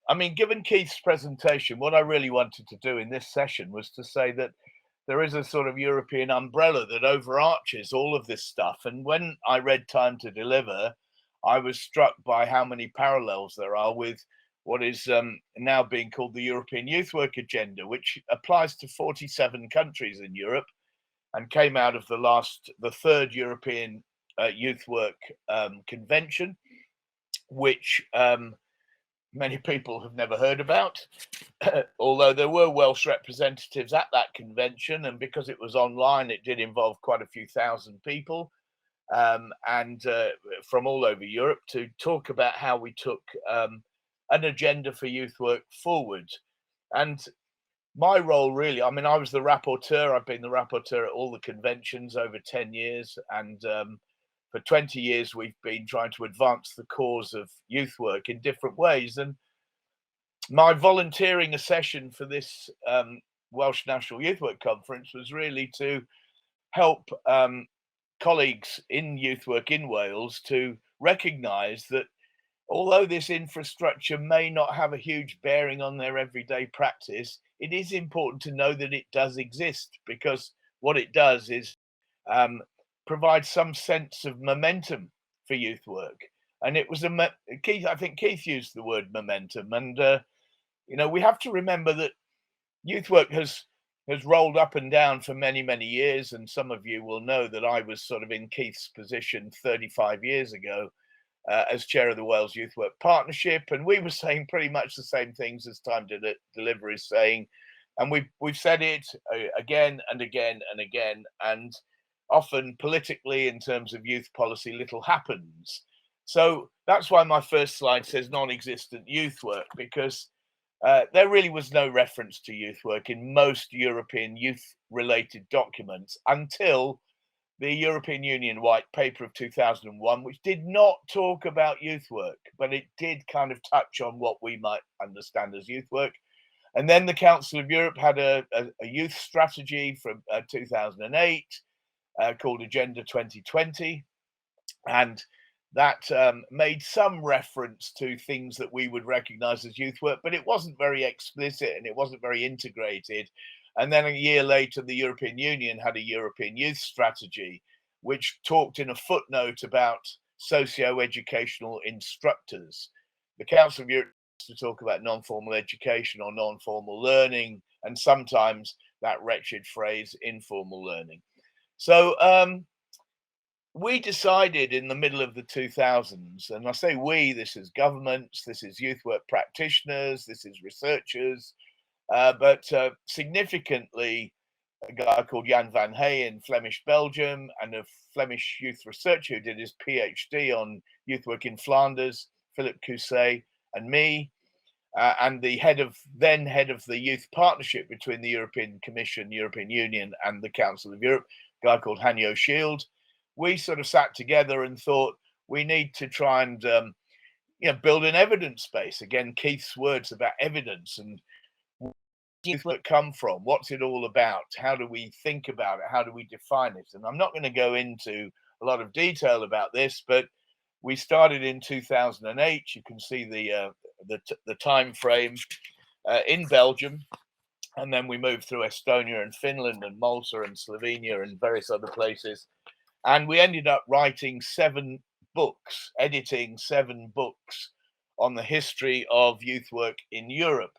I mean, given Keith's presentation, what I really wanted to do in this session was to say that there is a sort of European umbrella that overarches all of this stuff. And when I read Time to Deliver, I was struck by how many parallels there are with what is now being called the European Youth Work Agenda, which applies to 47 countries in Europe and came out of the third European Youth Work Convention, which many people have never heard about, although there were Welsh representatives at that convention, and because it was online, it did involve quite a few thousand people, and from all over Europe, to talk about how we took an agenda for youth work forward. And my role really, I mean, I was the rapporteur. I've been the rapporteur at all the conventions over 10 years, and for 20 years, we've been trying to advance the cause of youth work in different ways. And my volunteering a session for this Welsh National Youth Work Conference was really to help colleagues in youth work in Wales to recognise that although this infrastructure may not have a huge bearing on their everyday practice, it is important to know that it does exist, because what it does is provide some sense of momentum for youth work. And it was Keith, I think Keith used the word momentum, and you know, we have to remember that youth work has rolled up and down for many years, and some of you will know that I was sort of in Keith's position 35 years ago as chair of the Wales Youth Work Partnership, and we were saying pretty much the same things as Time to Deliver is saying, and we've said it again and again and again, and often politically in terms of youth policy, little happens. So that's why my first slide says non-existent youth work, because there really was no reference to youth work in most European youth-related documents until the European Union White Paper of 2001, which did not talk about youth work, but it did kind of touch on what we might understand as youth work. And then the Council of Europe had a youth strategy from 2008, called Agenda 2020, and that made some reference to things that we would recognize as youth work, but it wasn't very explicit and it wasn't very integrated. And then a year later, the European Union had a European youth strategy, which talked in a footnote about socio-educational instructors. The Council of Europe used to talk about non-formal education or non-formal learning, and sometimes that wretched phrase, informal learning. So we decided in the middle of the 2000s, and I say we, this is governments, this is youth work practitioners, this is researchers, but significantly a guy called Jan van Hey in Flemish Belgium, and a Flemish youth researcher who did his PhD on youth work in Flanders, Philip Cousset, and me, and the head of the youth partnership between the European Commission, European Union, and the Council of Europe, a guy called Hanyo Shield. We sort of sat together and thought we need to try and build an evidence base. Again, Keith's words about evidence, and where does youth work come from? What's it all about? How do we think about it? How do we define it? And I'm not going to go into a lot of detail about this, but we started in 2008. You can see the time frame in Belgium, and then we moved through Estonia and Finland and Malta and Slovenia and various other places. And we ended up writing 7 books, editing 7 books on the history of youth work in Europe,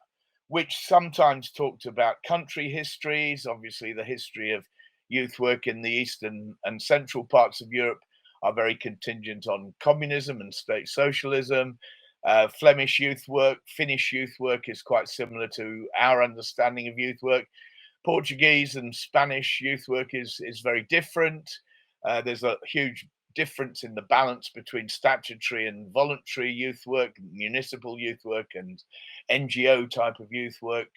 which sometimes talked about country histories. Obviously, the history of youth work in the eastern and central parts of Europe are very contingent on communism and state socialism. Flemish youth work, Finnish youth work is quite similar to our understanding of youth work. Portuguese and Spanish youth work is very different. There's a huge difference in the balance between statutory and voluntary youth work, municipal youth work, and NGO type of youth work.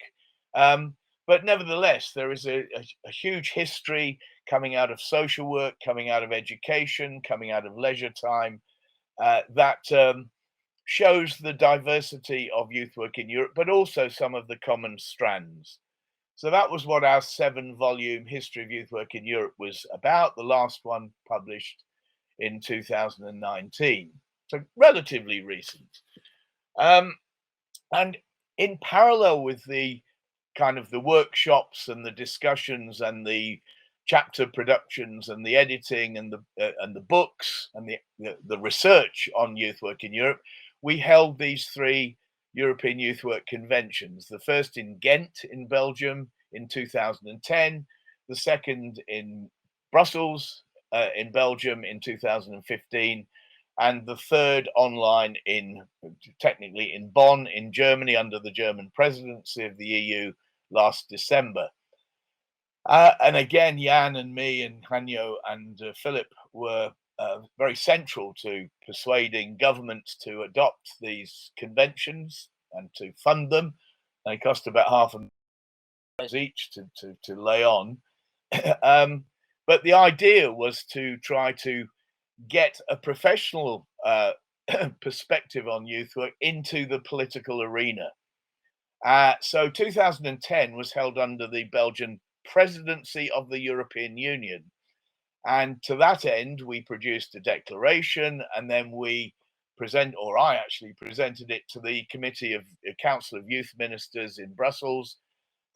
But nevertheless, there is a huge history coming out of social work, coming out of education, coming out of leisure time, that shows the diversity of youth work in Europe, but also some of the common strands. So that was what our 7-volume History of Youth Work in Europe was about, the last one published in 2019. So relatively recent. And in parallel with the kind of the workshops and the discussions and the chapter productions and the editing and the books and the research on youth work in Europe, we held these three European Youth Work Conventions. The first in Ghent in Belgium in 2010, the second in Brussels in Belgium in 2015, and the third online technically in Bonn in Germany under the German presidency of the EU last December. And again, Jan and me and Hanyo and Philip were very central to persuading governments to adopt these conventions and to fund them. They cost about $500,000 each to lay on. But the idea was to try to get a professional perspective on youth work into the political arena. So 2010 was held under the Belgian presidency of the European Union. And to that end, we produced a declaration, and then I actually presented it to the Council of Youth Ministers in Brussels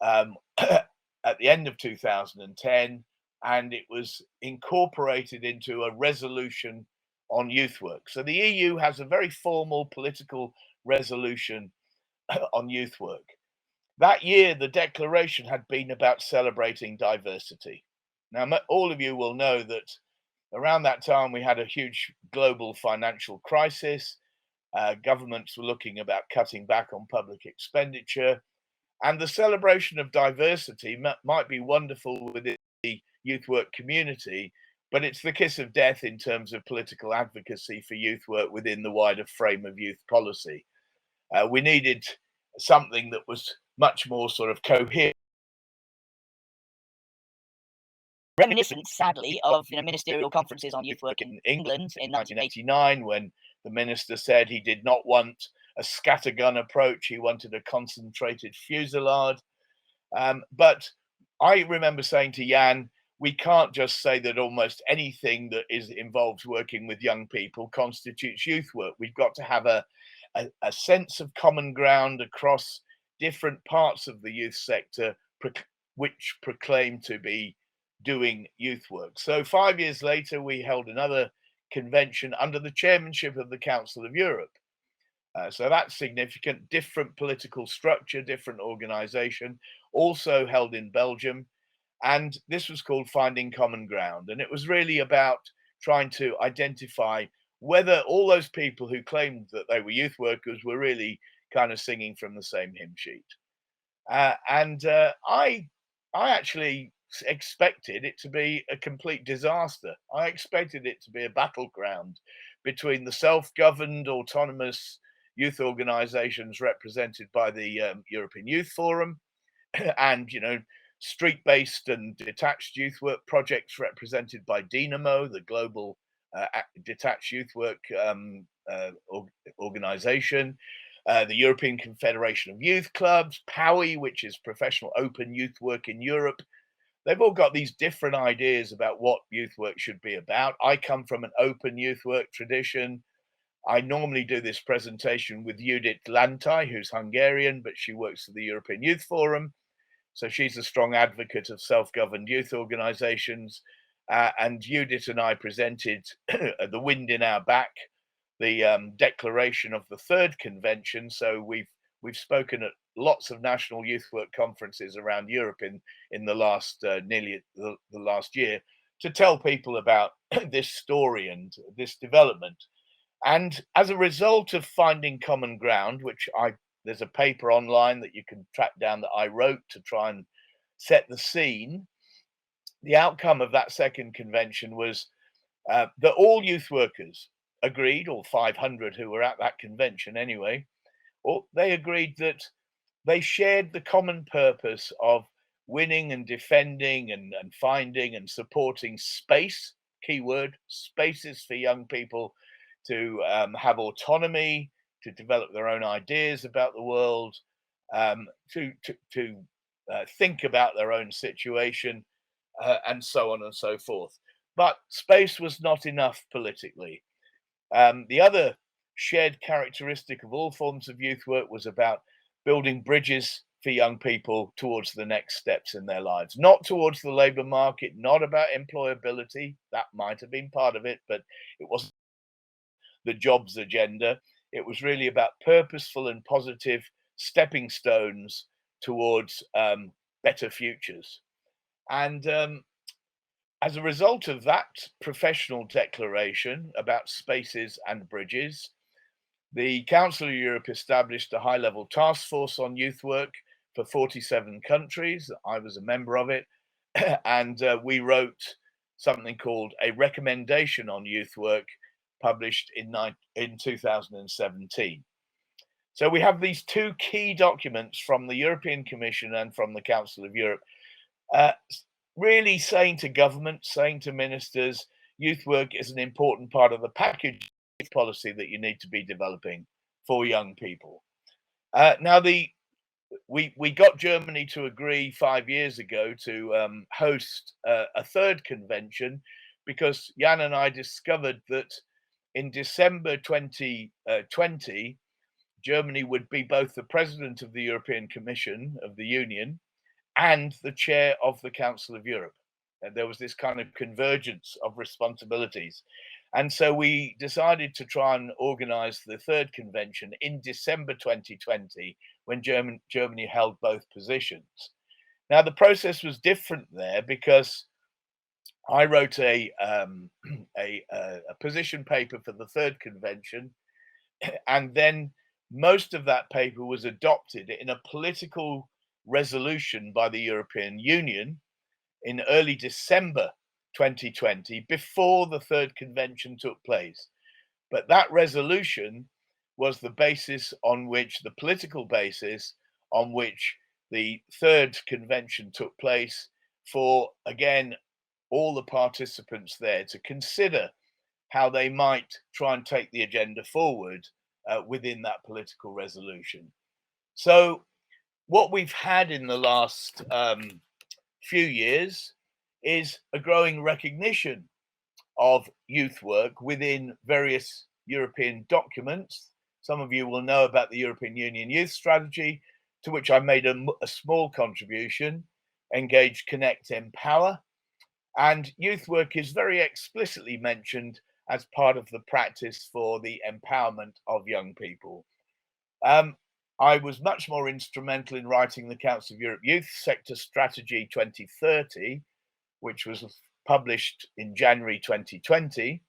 at the end of 2010, and it was incorporated into a resolution on youth work. So the EU has a very formal political resolution on youth work. That year, the declaration had been about celebrating diversity. Now, all of you will know that around that time, we had a huge global financial crisis. Governments were looking about cutting back on public expenditure. And the celebration of diversity might be wonderful within the youth work community, but it's the kiss of death in terms of political advocacy for youth work within the wider frame of youth policy. We needed something that was much more sort of coherent. Reminiscent, sadly, of ministerial conferences on youth work in England in 1989, when the minister said he did not want a scattergun approach, he wanted a concentrated fusillade. But I remember saying to Jan, we can't just say that almost anything that involves working with young people constitutes youth work. We've got to have a sense of common ground across different parts of the youth sector which proclaim to be doing youth work. So 5 years later, we held another convention under the chairmanship of the Council of Europe. So that's significant, different political structure, different organization, also held in Belgium. And this was called Finding Common Ground. And it was really about trying to identify whether all those people who claimed that they were youth workers were really kind of singing from the same hymn sheet. I actually expected it to be a complete disaster. I expected it to be a battleground between the self-governed autonomous youth organizations represented by the European Youth Forum and, street-based and detached youth work projects represented by Dynamo, the global detached youth work organization, the European Confederation of Youth Clubs, POWI, which is Professional Open Youth Work in Europe. They've all got these different ideas about what youth work should be about. I come from an open youth work tradition. I normally do this presentation with Judith Lantai, who's Hungarian, but she works for the European Youth Forum. So she's a strong advocate of self-governed youth organizations. And Judith and I presented The Wind in Our Back, the declaration of the third convention. So we've spoken at lots of national youth work conferences around Europe in the last nearly the last year to tell people about this story and this development. And as a result of finding common ground, there's a paper online that you can track down that I wrote to try and set the scene. The outcome of that second convention was that all youth workers agreed, or 500 who were at that convention anyway, they agreed that they shared the common purpose of winning and defending and finding and supporting space, keyword, spaces for young people to have autonomy, to develop their own ideas about the world, to think about their own situation, and so on and so forth. But space was not enough politically. The other shared characteristic of all forms of youth work was about building bridges for young people towards the next steps in their lives, not towards the labour market, not about employability. That might have been part of it, but it wasn't the jobs agenda. It was really about purposeful and positive stepping stones towards better futures. And as a result of that professional declaration about spaces and bridges, the Council of Europe established a high-level task force on youth work for 47 countries. I was a member of it, and we wrote something called a recommendation on youth work, published in 2017. So we have these two key documents from the European Commission and from the Council of Europe, really saying to government, saying to ministers, youth work is an important part of the package policy that you need to be developing for young people. Now, we got Germany to agree 5 years ago to host a third convention, because Jan and I discovered that in December 2020, Germany would be both the president of the European Commission of the Union and the chair of the Council of Europe. And there was this kind of convergence of responsibilities. And so we decided to try and organize the third convention in December 2020, when Germany held both positions. Now, the process was different there because I wrote a position paper for the third convention, and then most of that paper was adopted in a political resolution by the European Union in early December 2020, before the third convention took place. But that resolution was the basis on which, the political basis on which the third convention took place, for, again, all the participants there to consider how they might try and take the agenda forward within that political resolution. So what we've had in the last few years is a growing recognition of youth work within various European documents. Some of you will know about the European Union Youth Strategy, to which I made a small contribution, Engage, Connect, Empower. And youth work is very explicitly mentioned as part of the practice for the empowerment of young people. I was much more instrumental in writing the Council of Europe Youth Sector Strategy 2030, which was published in January 2020.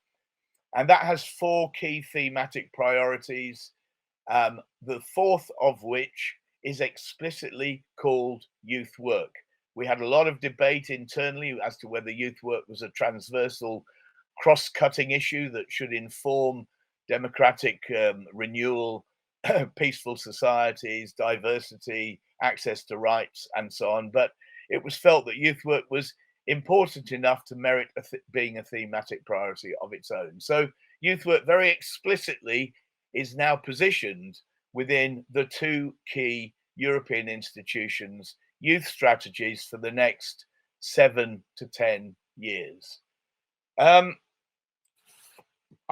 And that has 4 key thematic priorities, the fourth of which is explicitly called youth work. We had a lot of debate internally as to whether youth work was a transversal, cross-cutting issue that should inform democratic renewal, peaceful societies, diversity, access to rights, and so on. But it was felt that youth work was important enough to merit being a thematic priority of its own. So youth work very explicitly is now positioned within the 2 key European institutions' youth strategies for the next 7 to 10 years. I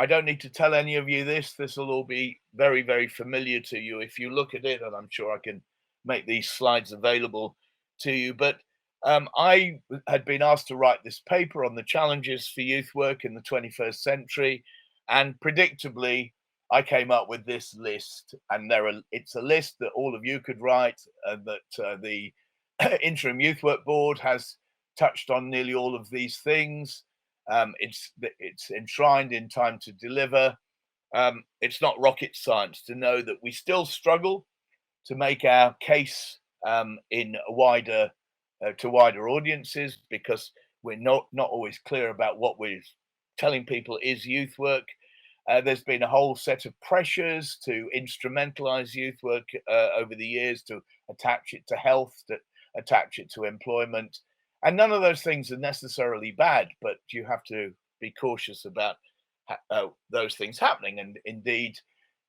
don't need to tell any of you this. This will all be very, very familiar to you if you look at it, and I'm sure I can make these slides available to you. But I had been asked to write this paper on the challenges for youth work in the 21st century, and predictably, I came up with this list. And it's a list that all of you could write, and that the Interim Youth Work Board has touched on nearly all of these things. It's enshrined in Time to Deliver. It's not rocket science to know that we still struggle to make our case in a wider to wider audiences, because we're not always clear about what we're telling people is youth work. There's been a whole set of pressures to instrumentalize youth work over the years, to attach it to health, to attach it to employment. And none of those things are necessarily bad, but you have to be cautious about those things happening. And indeed,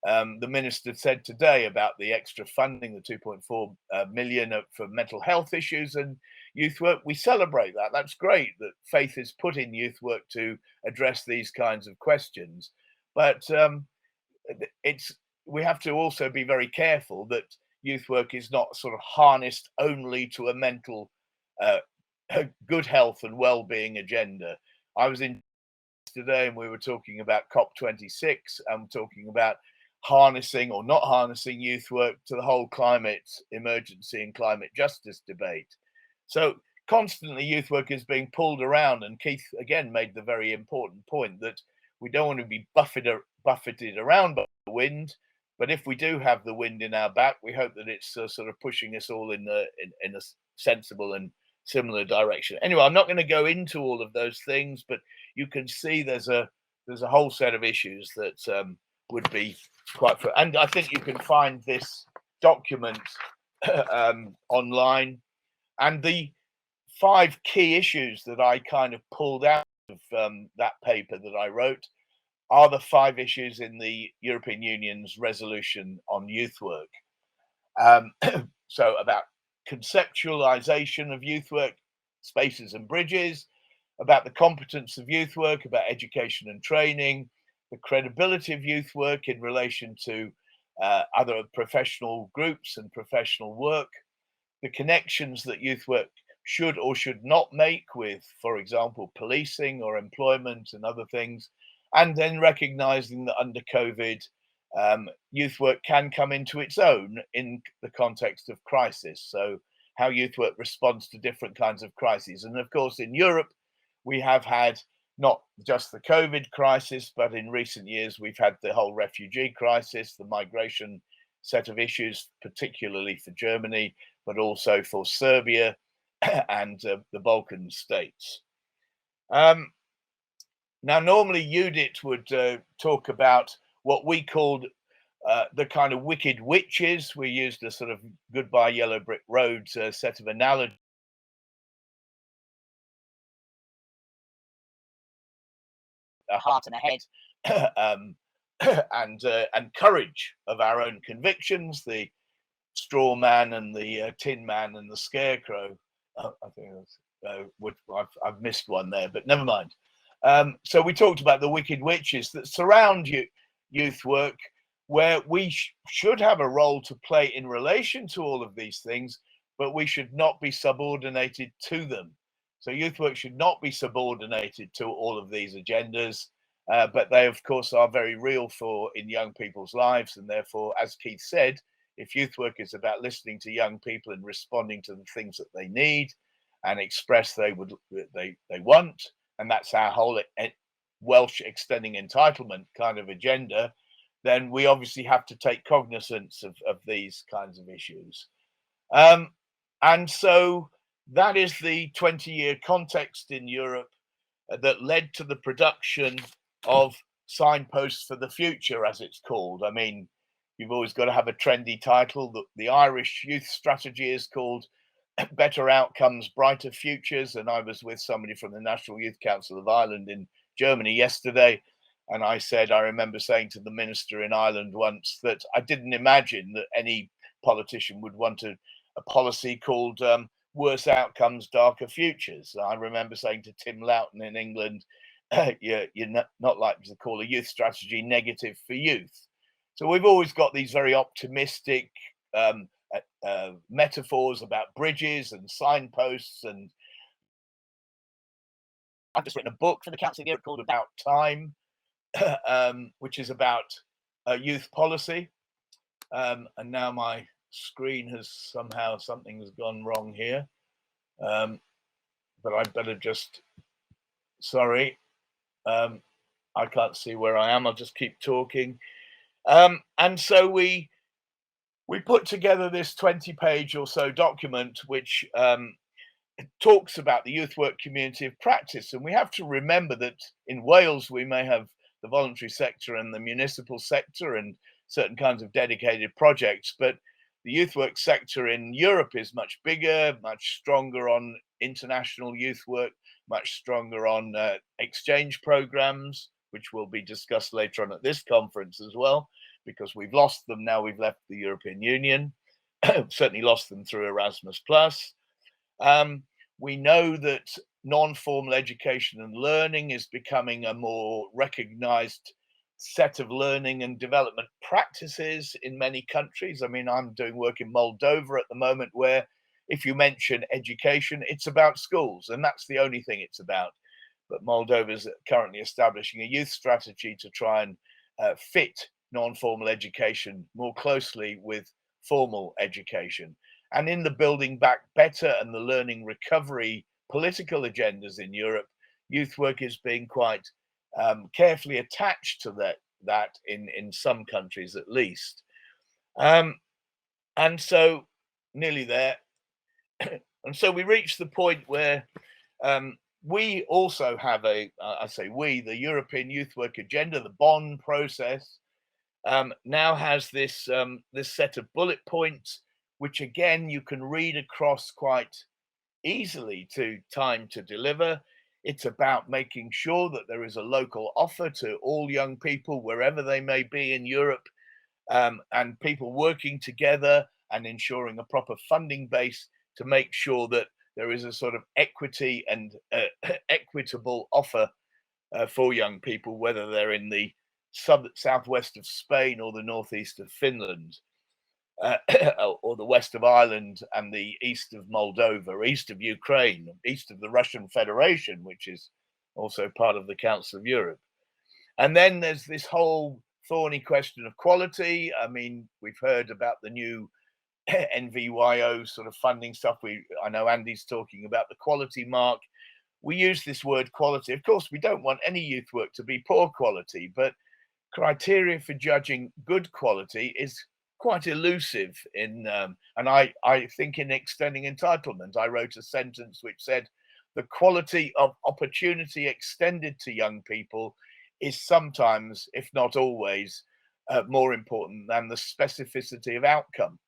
the minister said today about the extra funding, the 2.4 million for mental health issues and youth work. We celebrate that. That's great that faith is put in youth work to address these kinds of questions. But we have to also be very careful that youth work is not sort of harnessed only to a mental good health and well-being agenda. I was in today and we were talking about COP26 and talking about harnessing or not harnessing youth work to the whole climate emergency and climate justice debate. So constantly youth work is being pulled around, and Keith again made the very important point that we don't want to be buffeted around by the wind, but if we do have the wind in our back, we hope that it's sort of pushing us all in a sensible and similar direction. Anyway, I'm not going to go into all of those things, but you can see there's a whole set of issues that would be quite. And I think you can find this document online, and the 5 key issues that I kind of pulled out of that paper that I wrote are the 5 issues in the European Union's resolution on youth work. So about conceptualization of youth work, spaces and bridges, about the competence of youth work, about education and training, the credibility of youth work in relation to other professional groups and professional work, the connections that youth work should or should not make with, for example, policing or employment and other things, and then recognizing that under COVID, youth work can come into its own in the context of crisis. So how youth work responds to different kinds of crises. And of course, in Europe, we have had not just the COVID crisis, but in recent years, we've had the whole refugee crisis, the migration set of issues, particularly for Germany, but also for Serbia and the Balkan states. Now, normally Judith would talk about what we called the kind of wicked witches. We used a sort of Goodbye Yellow Brick Road set of analogies. A heart and a head, and courage of our own convictions. The straw man and the tin man and the scarecrow. I think I've missed one there, but never mind. So we talked about the wicked witches that surround youth work, where we should have a role to play in relation to all of these things, but we should not be subordinated to them. So youth work should not be subordinated to all of these agendas, but they, of course, are very real in young people's lives. And therefore, as Keith said, if youth work is about listening to young people and responding to the things that they need and express they want, and that's our whole Welsh extending entitlement kind of agenda, then we obviously have to take cognizance of these kinds of issues. And so that is the 20-year context in Europe that led to the production of Signposts for the Future, as it's called. I mean, you've always got to have a trendy title. The Irish youth strategy is called Better Outcomes, Brighter Futures. And I was with somebody from the National Youth Council of Ireland in Germany yesterday. And I remember saying to the minister in Ireland once that I didn't imagine that any politician would want a policy called Worse Outcomes, Darker Futures. I remember saying to Tim Loughton in England, you're not likely to call a youth strategy negative for youth. So we've always got these very optimistic metaphors about bridges and signposts. And I've just written a book for the Council of Europe called About Time, which is about youth policy. And now my screen has something's gone wrong here. But I better just, sorry, I can't see where I am. I'll just keep talking. And so we put together this 20-page or so document, which talks about the youth work community of practice. And we have to remember that in Wales, we may have the voluntary sector and the municipal sector and certain kinds of dedicated projects, but the youth work sector in Europe is much bigger, much stronger on international youth work, much stronger on exchange programs, which will be discussed later on at this conference as well, because we've lost them now we've left the European Union, certainly lost them through Erasmus+. We know that non-formal education and learning is becoming a more recognized set of learning and development practices in many countries. I mean, I'm doing work in Moldova at the moment where if you mention education, it's about schools, and that's the only thing it's about. But Moldova is currently establishing a youth strategy to try and fit non-formal education more closely with formal education. And in the Building Back Better and the learning recovery political agendas in Europe, youth work is being quite carefully attached to that in some countries at least. And so nearly there. And so we reach the point where we also have I say we, the European Youth Work Agenda, the Bonn process, now has this set of bullet points, which again you can read across quite easily to Time to Deliver. It's about making sure that there is a local offer to all young people wherever they may be in Europe, and people working together and ensuring a proper funding base to make sure that there is a sort of equity and equitable offer for young people, whether they're in the southwest of Spain or the northeast of Finland, or the west of Ireland and the east of Moldova, east of Ukraine, east of the Russian Federation, which is also part of the Council of Europe. And then there's this whole thorny question of quality. I mean, we've heard about the new NVYO sort of funding stuff. I know Andy's talking about the quality mark. We use this word quality. Of course, we don't want any youth work to be poor quality, but criteria for judging good quality is quite elusive and I think in extending entitlement, I wrote a sentence which said the quality of opportunity extended to young people is sometimes, if not always, more important than the specificity of outcome.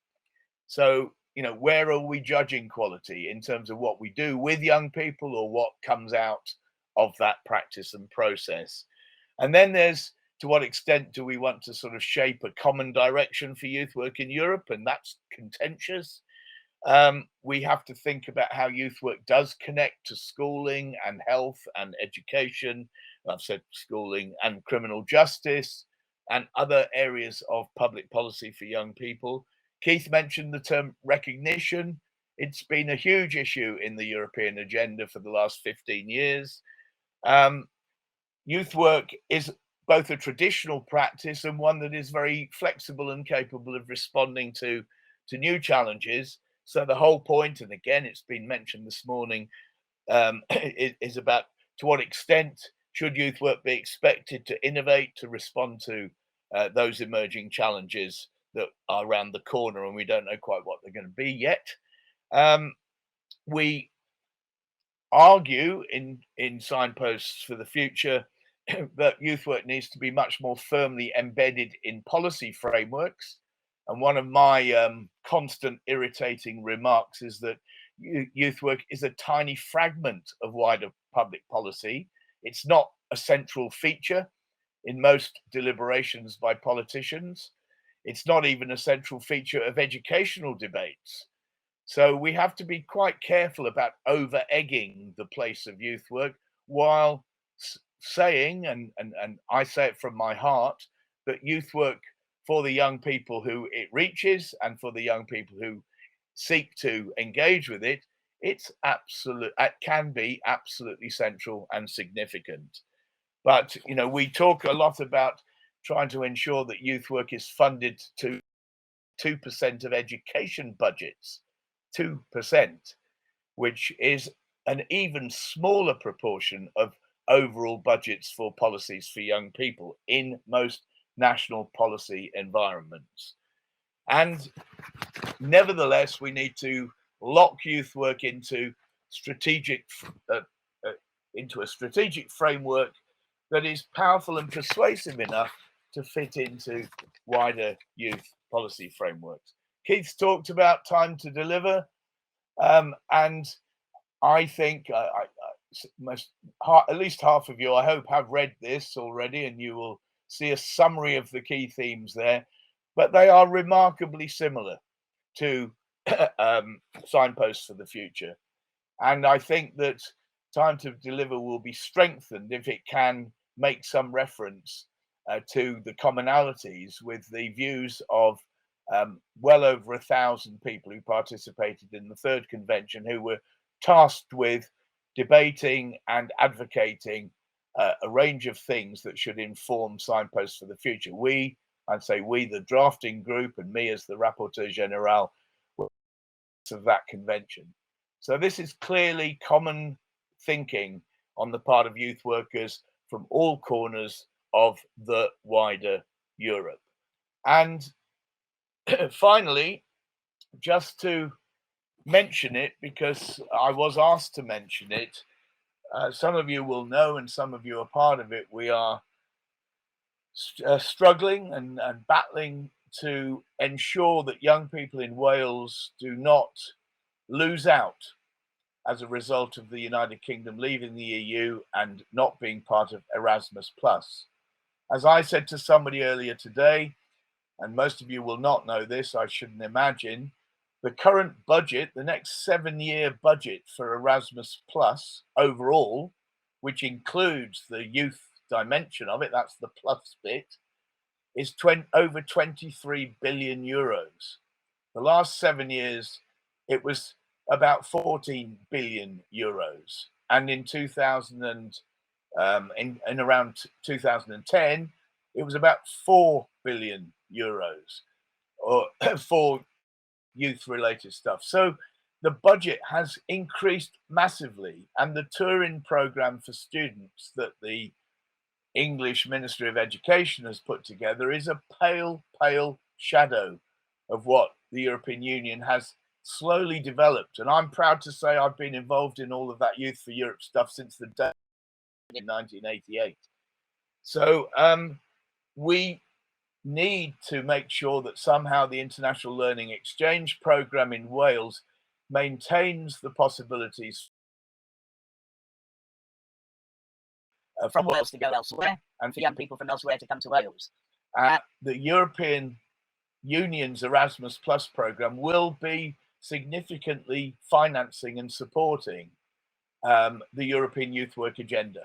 So, where are we judging quality in terms of what we do with young people or what comes out of that practice and process? And then there's, to what extent do we want to sort of shape a common direction for youth work in Europe? And that's contentious. We have to think about how youth work does connect to schooling and health and education. I've said schooling and criminal justice and other areas of public policy for young people. Keith mentioned the term recognition. It's been a huge issue in the European agenda for the last 15 years. Youth work is both a traditional practice and one that is very flexible and capable of responding to new challenges. So the whole point, and again, it's been mentioned this morning, is about to what extent should youth work be expected to innovate to respond to those emerging challenges that are around the corner, and we don't know quite what they're going to be yet. We argue in Signposts for the Future that youth work needs to be much more firmly embedded in policy frameworks. And one of my constant irritating remarks is that youth work is a tiny fragment of wider public policy. It's not a central feature in most deliberations by politicians. It's not even a central feature of educational debates. So we have to be quite careful about over-egging the place of youth work while saying, and I say it from my heart, that youth work for the young people who it reaches and for the young people who seek to engage with it, it can be absolutely central and significant. But, we talk a lot about trying to ensure that youth work is funded to 2% of education budgets, 2%, which is an even smaller proportion of overall budgets for policies for young people in most national policy environments. And nevertheless, we need to lock youth work into a strategic framework that is powerful and persuasive enough to fit into wider youth policy frameworks. Keith's talked about Time to Deliver, and I think at least half of you, I hope, have read this already, and you will see a summary of the key themes there, but they are remarkably similar to Signposts for the Future. And I think that Time to Deliver will be strengthened if it can make some reference to the commonalities with the views of well over 1,000 people who participated in the third convention, who were tasked with debating and advocating a range of things that should inform signposts for the future. I'd say we, the drafting group, and me as the rapporteur general, were of that convention. So this is clearly common thinking on the part of youth workers from all corners of the wider Europe. And finally, just to mention it, because I was asked to mention it, some of you will know and some of you are part of it, we are struggling and battling to ensure that young people in Wales do not lose out as a result of the United Kingdom leaving the EU and not being part of Erasmus+. As I said to somebody earlier today, and most of you will not know this, I shouldn't imagine, the current budget, the next 7-year budget for Erasmus+ overall, which includes the youth dimension of it, that's the plus bit, is over 23 billion euros. The last 7 years, it was about 14 billion euros. And in around 2010, it was about 4 billion euros or for youth-related stuff. So the budget has increased massively, and the touring program for students that the English Ministry of Education has put together is a pale, pale shadow of what the European Union has slowly developed. And I'm proud to say I've been involved in all of that Youth for Europe stuff since the day in 1988. So we need to make sure that somehow the International Learning Exchange Programme in Wales maintains the possibilities from Wales to go elsewhere and for young people from elsewhere to come to Wales. The European Union's Erasmus+ programme will be significantly financing and supporting the European Youth Work Agenda,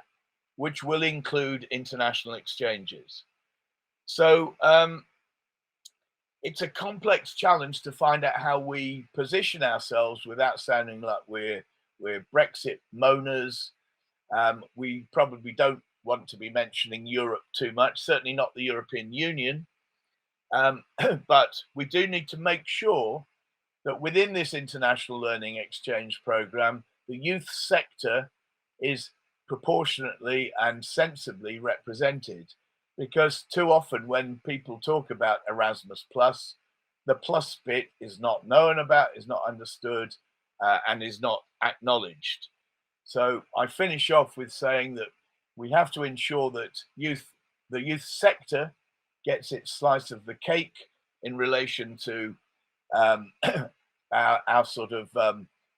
which will include international exchanges. So it's a complex challenge to find out how we position ourselves without sounding like we're Brexit moaners. We probably don't want to be mentioning Europe too much, certainly not the European Union. But we do need to make sure that within this international learning exchange programme, the youth sector is proportionately and sensibly represented. Because too often when people talk about Erasmus+, the plus bit is not known about, is not understood, and is not acknowledged. So I finish off with saying that we have to ensure that the youth sector gets its slice of the cake in relation to our sort of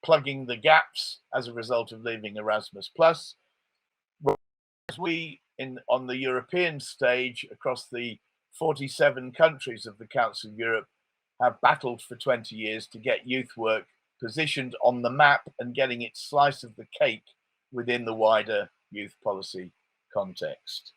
plugging the gaps as a result of leaving Erasmus+. As we on the European stage across the 47 countries of the Council of Europe have battled for 20 years to get youth work positioned on the map and getting its slice of the cake within the wider youth policy context.